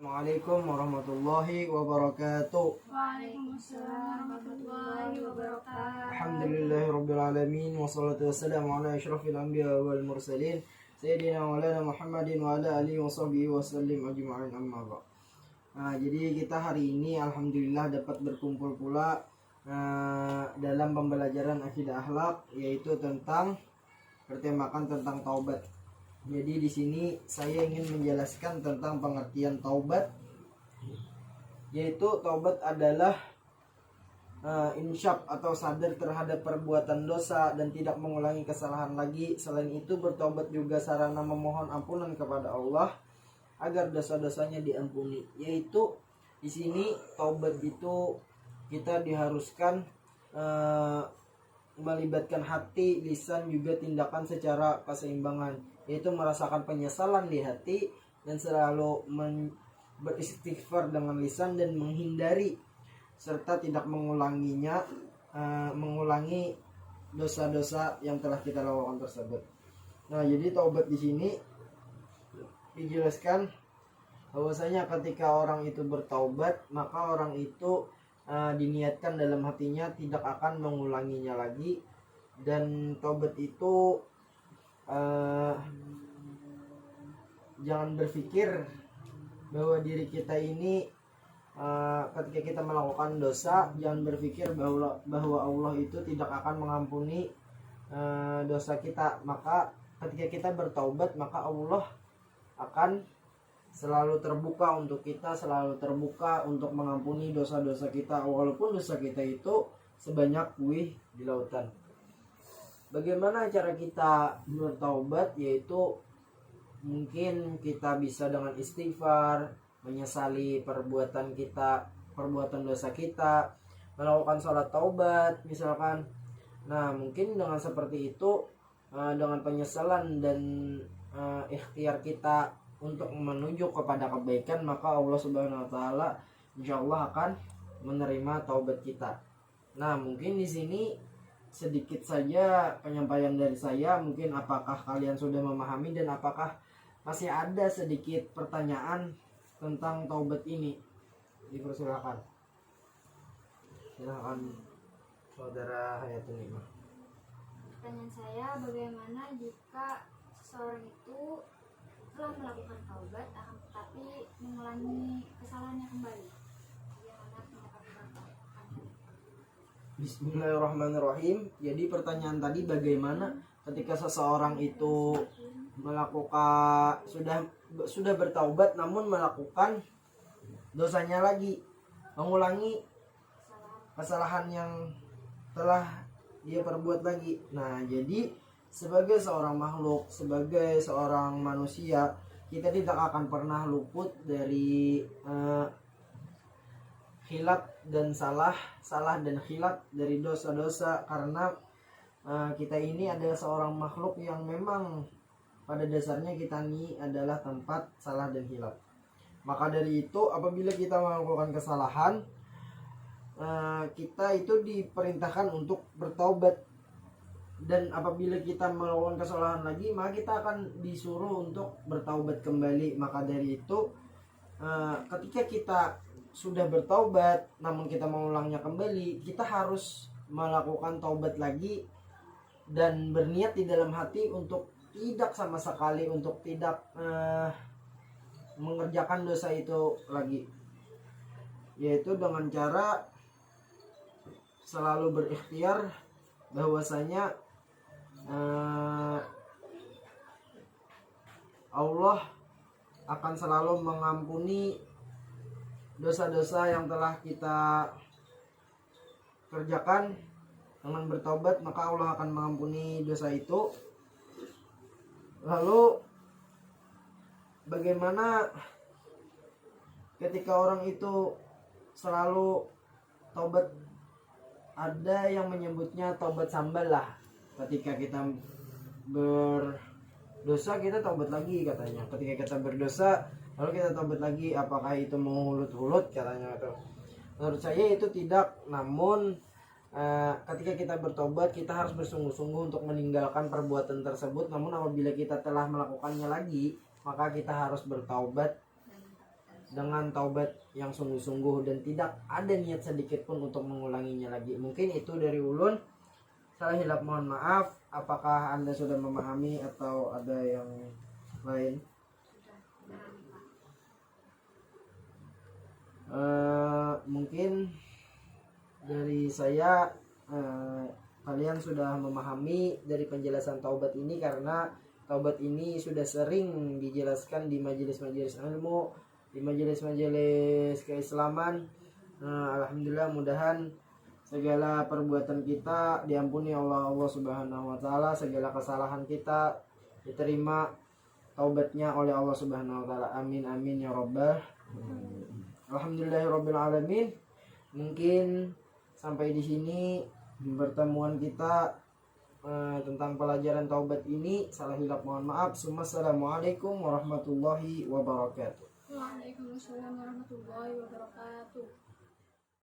Assalamualaikum warahmatullahi wabarakatuh. Waalaikumsalam warahmatullahi wabarakatuh. Alhamdulillahirabbil alamin wassalatu wassalamu ala asyrafil anbiya wal mursalin sayyidina maulana Muhammadin wa ala alihi washabbihi wasallim ajma'in amma ba'd. Jadi kita hari ini alhamdulillah dapat berkumpul pula dalam pembelajaran akidah akhlak, yaitu tentang bertemakan tentang taubat. Jadi di sini saya ingin menjelaskan tentang pengertian taubat, yaitu taubat adalah insyaf atau sadar terhadap perbuatan dosa dan tidak mengulangi kesalahan lagi. Selain itu, bertaubat juga sarana memohon ampunan kepada Allah agar dosa-dosanya diampuni. Yaitu di sini taubat itu kita diharuskan melibatkan hati, lisan, juga tindakan secara keseimbangan, yaitu merasakan penyesalan di hati dan selalu beristighfar dengan lisan dan menghindari serta tidak mengulangi dosa-dosa yang telah kita lakukan tersebut. Jadi taubat di sini dijelaskan bahwasanya ketika orang itu bertaubat, maka orang itu diniatkan dalam hatinya tidak akan mengulanginya lagi. Dan taubat itu jangan berpikir bahwa diri kita ini ketika kita melakukan dosa, jangan berpikir bahwa Allah itu tidak akan mengampuni dosa kita. Maka ketika kita bertaubat, maka Allah akan selalu terbuka untuk kita, selalu terbuka untuk mengampuni dosa-dosa kita, walaupun dosa kita itu sebanyak buih di lautan. Bagaimana cara kita bertaubat? Yaitu mungkin kita bisa dengan istighfar, menyesali perbuatan kita, perbuatan dosa kita, melakukan sholat taubat misalkan. Mungkin dengan seperti itu, dengan penyesalan dan ikhtiar kita untuk menuju kepada kebaikan, maka Allah Subhanahu wa taala insyaallah akan menerima taubat kita. Mungkin di sini sedikit saja penyampaian dari saya. Mungkin apakah kalian sudah memahami dan apakah masih ada sedikit pertanyaan tentang taubat ini? Dipersilakan. Silakan Saudara Hayatul Nikmah. Pertanyaan saya, bagaimana jika seseorang itu telah melakukan taubat akan tetapi mengulangi kesalahannya kembali? Bagaimana pendapat Bapak? Bismillahirrahmanirrahim. Jadi pertanyaan tadi, bagaimana ketika seseorang itu melakukan sudah bertaubat namun melakukan dosanya lagi, mengulangi kesalahan yang telah dia perbuat lagi. Jadi sebagai seorang makhluk, sebagai seorang manusia, kita tidak akan pernah luput dari khilaf dan salah dan khilaf dari dosa-dosa, karena kita ini adalah seorang makhluk yang memang pada dasarnya kita ini adalah tempat salah dan khilaf. Maka dari itu, apabila kita melakukan kesalahan, kita itu diperintahkan untuk bertaubat. Dan apabila kita melakukan kesalahan lagi, maka kita akan disuruh untuk bertaubat kembali. Maka dari itu, ketika kita sudah bertaubat namun kita mengulangnya kembali, kita harus melakukan taubat lagi dan berniat di dalam hati untuk tidak sama sekali, untuk tidak mengerjakan dosa itu lagi, yaitu dengan cara selalu berikhtiar bahwasanya Allah akan selalu mengampuni dosa-dosa yang telah kita kerjakan. Dengan bertobat, maka Allah akan mengampuni dosa itu. Lalu bagaimana ketika orang itu selalu tobat? Ada yang menyebutnya tobat sambal lah. Ketika kita berdosa, kita tobat lagi katanya. Ketika kita berdosa, lalu kita tobat lagi, apakah itu mengulut-ulut katanya? Menurut saya itu tidak. Namun ketika kita bertobat, kita harus bersungguh-sungguh untuk meninggalkan perbuatan tersebut. Namun apabila kita telah melakukannya lagi, maka kita harus bertaubat dengan taubat yang sungguh-sungguh dan tidak ada niat sedikit pun untuk mengulanginya lagi. Mungkin itu dari ulun. Salah hilap mohon maaf. Apakah Anda sudah memahami atau ada yang lain? Sudah memahami, Pak. Mungkin dari saya kalian sudah memahami dari penjelasan taubat ini, karena taubat ini sudah sering dijelaskan di majelis-majelis ilmu, di majelis-majelis keislaman. Alhamdulillah, mudahan segala perbuatan kita diampuni Allah Subhanahu wa taala, segala kesalahan kita diterima taubatnya oleh Allah Subhanahu wa taala. Amin amin ya rabbal. Alhamdulillahirabbil alamin. Mungkin sampai di sini pertemuan kita tentang pelajaran taubat ini. Salah hilap mohon maaf. Assalamualaikum warahmatullahi wabarakatuh. Waalaikumsalam warahmatullahi wabarakatuh.